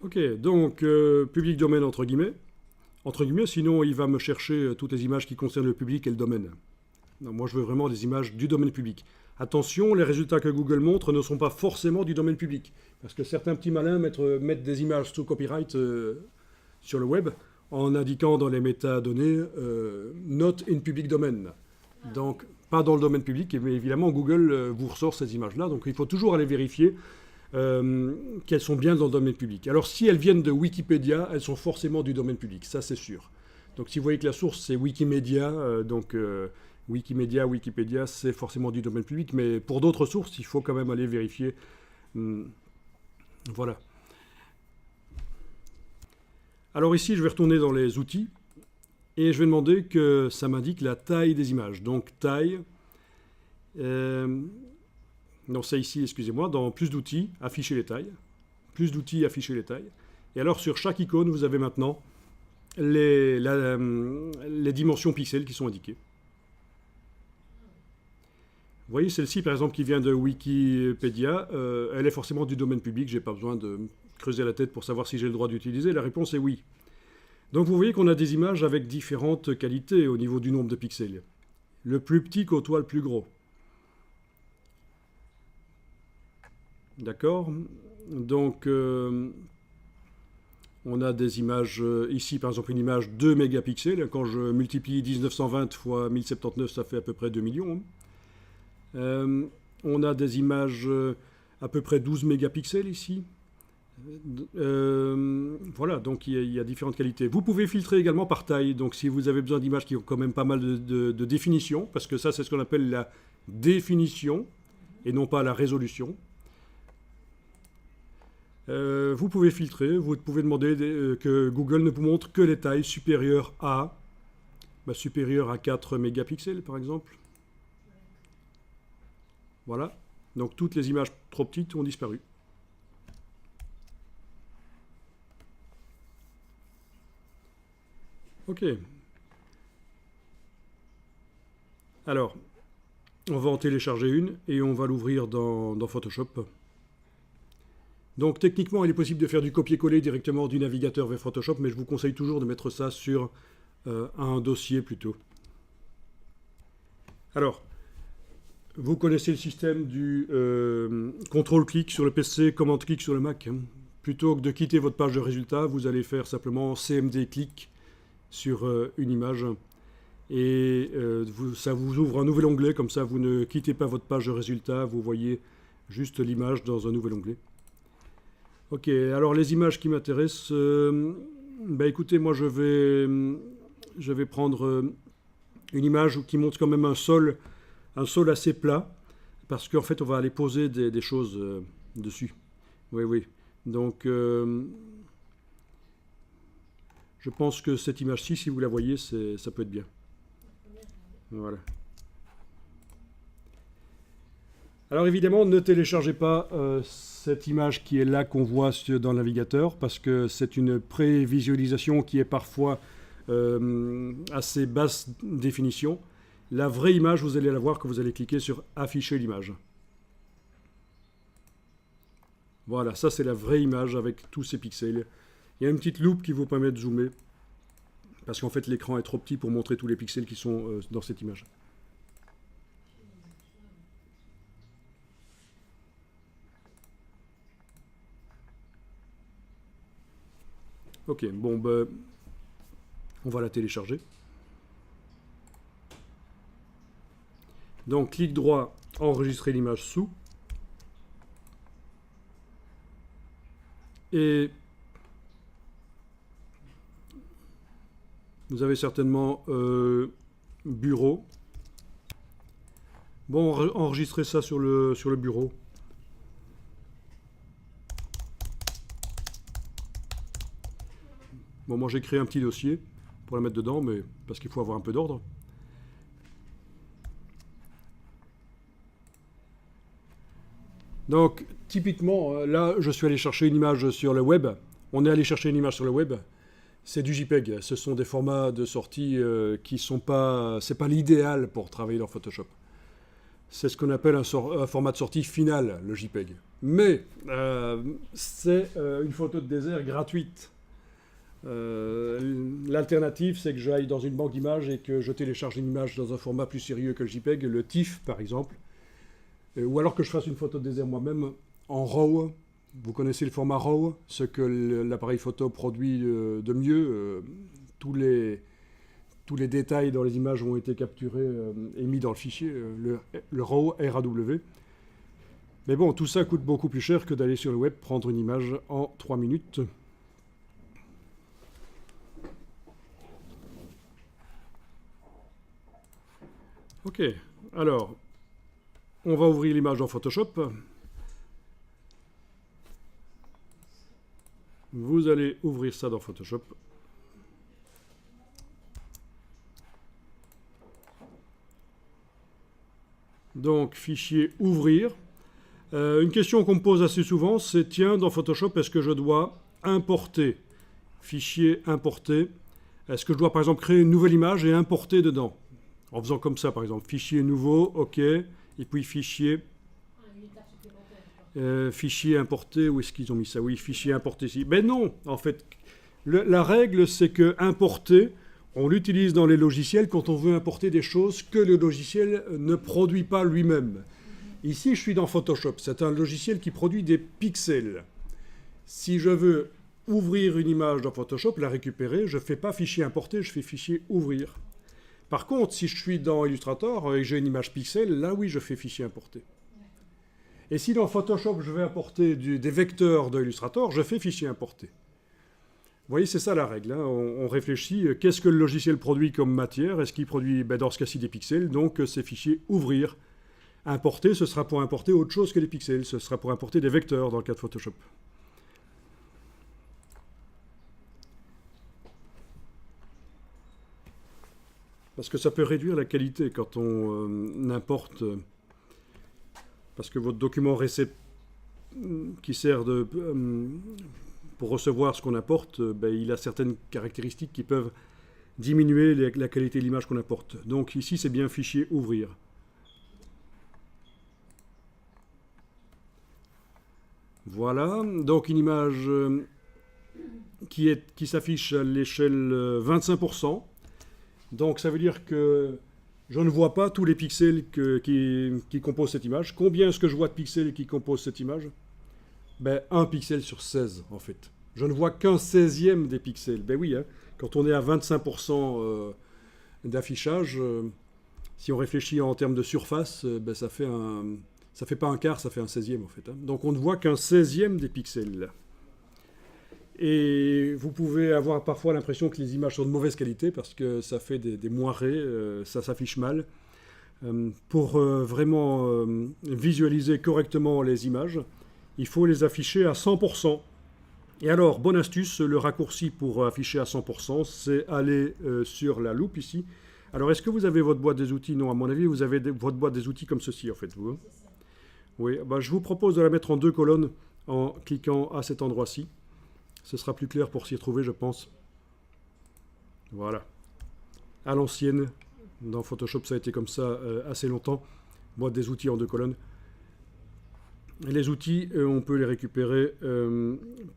Ok, donc public domaine entre guillemets. Entre guillemets, sinon il va me chercher toutes les images qui concernent le public et le domaine. Non, moi je veux vraiment des images du domaine public. Attention, les résultats que Google montre ne sont pas forcément du domaine public. Parce que certains petits malins mettent des images sous copyright sur le web en indiquant dans les métadonnées not in public domain. Donc pas dans le domaine public, mais évidemment Google vous ressort ces images-là. Donc il faut toujours aller vérifier qu'elles sont bien dans le domaine public. Alors si elles viennent de Wikipédia, elles sont forcément du domaine public, ça c'est sûr. Donc si vous voyez que la source c'est Wikimedia, Wikimedia, Wikipédia, c'est forcément du domaine public, mais pour d'autres sources, il faut quand même aller vérifier. Voilà. Alors ici, je vais retourner dans les outils, et je vais demander que ça m'indique la taille des images. Donc taille, non c'est ici, excusez-moi, dans plus d'outils, afficher les tailles. Plus d'outils, afficher les tailles. Et alors sur chaque icône, vous avez maintenant les dimensions pixels qui sont indiquées. Vous voyez, celle-ci, par exemple, qui vient de Wikipédia, elle est forcément du domaine public. Je n'ai pas besoin de creuser la tête pour savoir si j'ai le droit d'utiliser. La réponse est oui. Donc vous voyez qu'on a des images avec différentes qualités au niveau du nombre de pixels. Le plus petit côtoie le plus gros. D'accord? Donc, on a des images, ici par exemple une image 2 mégapixels. Quand je multiplie 1920 fois 1079, ça fait à peu près 2 millions. On a des images à peu près 12 mégapixels ici. Voilà, donc il y a différentes qualités. Vous pouvez filtrer également par taille. Donc si vous avez besoin d'images qui ont quand même pas mal de définition, parce que ça c'est ce qu'on appelle la définition et non pas la résolution. Vous pouvez filtrer, vous pouvez demander que Google ne vous montre que les tailles supérieures à 4 mégapixels par exemple. Voilà, donc toutes les images trop petites ont disparu. Ok. Alors, on va en télécharger une et on va l'ouvrir dans Photoshop. Donc techniquement, il est possible de faire du copier-coller directement du navigateur vers Photoshop, mais je vous conseille toujours de mettre ça sur un dossier plutôt. Alors, vous connaissez le système du contrôle-clic sur le PC, commande-clic sur le Mac. Plutôt que de quitter votre page de résultats, vous allez faire simplement CMD-clic sur une image. Et ça vous ouvre un nouvel onglet, comme ça vous ne quittez pas votre page de résultats, vous voyez juste l'image dans un nouvel onglet. Ok, alors les images qui m'intéressent, écoutez, moi je vais prendre une image qui montre quand même un sol assez plat, parce qu'en fait on va aller poser des choses dessus. Oui, oui. Donc je pense que cette image-ci, si vous la voyez, ça peut être bien. Voilà. Alors évidemment, ne téléchargez pas cette image qui est là qu'on voit dans le navigateur, parce que c'est une prévisualisation qui est parfois assez basse définition. La vraie image, vous allez la voir quand vous allez cliquer sur afficher l'image. Voilà, ça c'est la vraie image avec tous ces pixels. Il y a une petite loupe qui vous permet de zoomer, parce qu'en fait l'écran est trop petit pour montrer tous les pixels qui sont dans cette image. Ok, bon, on va la télécharger. Donc, clic droit, enregistrer l'image sous. Et vous avez certainement bureau. Bon, enregistrez ça sur le bureau. Bon, moi j'ai créé un petit dossier pour la mettre dedans, mais parce qu'il faut avoir un peu d'ordre. Donc, typiquement, là, je suis allé chercher une image sur le web. On est allé chercher une image sur le web. C'est du JPEG. Ce sont des formats de sortie qui sont pas... C'est pas l'idéal pour travailler dans Photoshop. c'est ce qu'on appelle un format de sortie final, le JPEG. Mais c'est une photo de désert gratuite. L'alternative, c'est que j'aille dans une banque d'images et que je télécharge une image dans un format plus sérieux que le JPEG, le TIFF par exemple, ou alors que je fasse une photo de désert moi-même en RAW. Vous connaissez le format RAW, ce que l'appareil photo produit de mieux. Tous les détails dans les images ont été capturés et mis dans le fichier, le RAW, RAW. Mais bon, tout ça coûte beaucoup plus cher que d'aller sur le web prendre une image en 3 minutes. Ok, alors, on va ouvrir l'image dans Photoshop. Vous allez ouvrir ça dans Photoshop. Donc, fichier ouvrir. Une question qu'on me pose assez souvent, c'est tiens, dans Photoshop, est-ce que je dois importer? Fichier importer. Est-ce que je dois, par exemple, créer une nouvelle image et importer dedans? En faisant comme ça, par exemple, fichier nouveau, OK, et puis fichier, fichier importé, où est-ce qu'ils ont mis ça? Oui, fichier importé ici. Ben non, en fait, la règle, c'est que importer, on l'utilise dans les logiciels quand on veut importer des choses que le logiciel ne produit pas lui-même. Ici, je suis dans Photoshop. C'est un logiciel qui produit des pixels. Si je veux ouvrir une image dans Photoshop, la récupérer, je ne fais pas fichier importer, je fais fichier ouvrir. Par contre, si je suis dans Illustrator et que j'ai une image pixel, là oui, je fais fichier importer. Et si dans Photoshop, je vais importer des vecteurs de Illustrator, je fais fichier importer. Vous voyez, c'est ça la règle. Hein. On réfléchit, qu'est-ce que le logiciel produit comme matière? Est-ce qu'il produit, dans ce cas-ci, des pixels? Donc, c'est fichier ouvrir. Importer, ce sera pour importer autre chose que les pixels. Ce sera pour importer des vecteurs dans le cas de Photoshop. Parce que ça peut réduire la qualité quand on importe. Parce que votre document qui sert pour recevoir ce qu'on importe, il a certaines caractéristiques qui peuvent diminuer la qualité de l'image qu'on importe. Donc ici, c'est bien fichier ouvrir. Voilà, donc une image qui s'affiche à l'échelle 25%. Donc ça veut dire que je ne vois pas tous les pixels qui composent cette image. Combien est-ce que je vois de pixels qui composent cette image? 1 pixel sur 16 en fait. Je ne vois qu'un 16e des pixels. Ben oui, hein, quand on est à 25% d'affichage, si on réfléchit en termes de surface, ça fait pas un quart, ça fait un 16e en fait. Hein. Donc on ne voit qu'un 16e des pixels. Et vous pouvez avoir parfois l'impression que les images sont de mauvaise qualité parce que ça fait des moirés, ça s'affiche mal. Pour vraiment visualiser correctement les images, il faut les afficher à 100%. Et alors, bonne astuce, le raccourci pour afficher à 100%, c'est aller sur la loupe ici. Alors, est-ce que vous avez votre boîte des outils? Non, à mon avis, vous avez votre boîte des outils comme ceci, en fait. Vous, hein? Oui, je vous propose de la mettre en 2 colonnes en cliquant à cet endroit-ci. Ce sera plus clair pour s'y retrouver, je pense. Voilà. À l'ancienne, dans Photoshop, ça a été comme ça assez longtemps. Boîte des outils en 2 colonnes. Et les outils, on peut les récupérer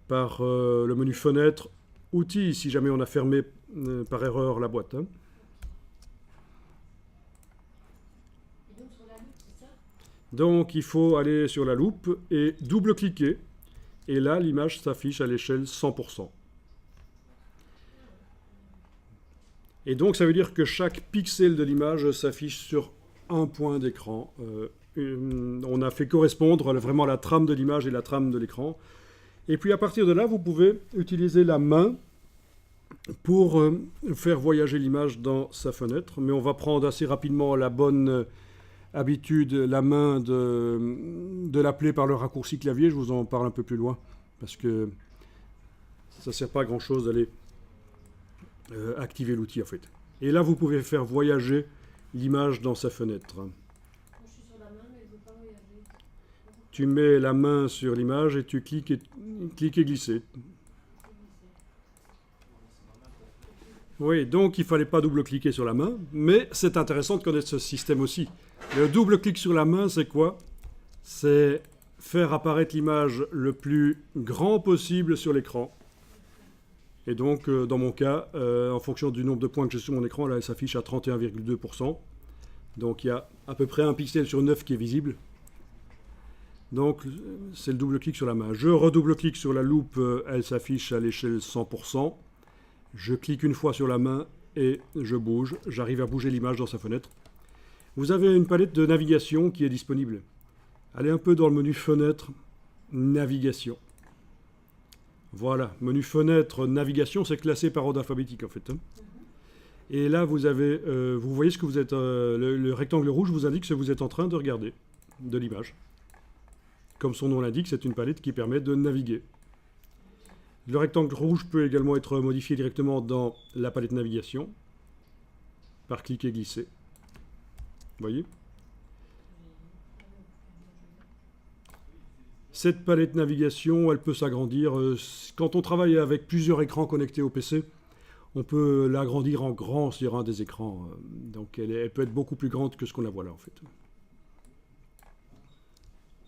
par le menu Fenêtre, Outils, si jamais on a fermé par erreur la boîte. Hein. Donc, il faut aller sur la loupe et double-cliquer. Et là, l'image s'affiche à l'échelle 100%. Et donc, ça veut dire que chaque pixel de l'image s'affiche sur un point d'écran. On a fait correspondre vraiment la trame de l'image et la trame de l'écran. Et puis, à partir de là, vous pouvez utiliser la main pour faire voyager l'image dans sa fenêtre. Mais on va prendre assez rapidement la bonne habitude, la main de l'appeler par le raccourci clavier. Je vous en parle un peu plus loin, parce que ça ne sert pas à grand-chose d'aller activer l'outil, en fait. Et là, vous pouvez faire voyager l'image dans sa fenêtre. Je suis sur la main, mais je ne veux pas voyager. Tu mets la main sur l'image et tu cliques et glisser. Oui, donc il ne fallait pas double-cliquer sur la main, mais c'est intéressant de connaître ce système aussi. Le double-clic sur la main, c'est quoi? C'est faire apparaître l'image le plus grand possible sur l'écran. Et donc, dans mon cas, en fonction du nombre de points que j'ai sur mon écran, là, elle s'affiche à 31,2%. Donc, il y a à peu près 1 pixel sur 9 qui est visible. Donc, c'est le double-clic sur la main. Je redouble-clique sur la loupe, elle s'affiche à l'échelle 100%. Je clique une fois sur la main et je bouge. J'arrive à bouger l'image dans sa fenêtre. Vous avez une palette de navigation qui est disponible. Allez un peu dans le menu Fenêtre, Navigation. Voilà, menu Fenêtre, Navigation, c'est classé par ordre alphabétique en fait. Et là, vous voyez ce que vous êtes. Le rectangle rouge vous indique ce que vous êtes en train de regarder de l'image. Comme son nom l'indique, c'est une palette qui permet de naviguer. Le rectangle rouge peut également être modifié directement dans la palette navigation par cliquer et glisser. Vous voyez ? Cette palette navigation, elle peut s'agrandir. Quand on travaille avec plusieurs écrans connectés au PC, on peut l'agrandir en grand sur un des écrans. Donc elle peut être beaucoup plus grande que ce qu'on la voit là en fait.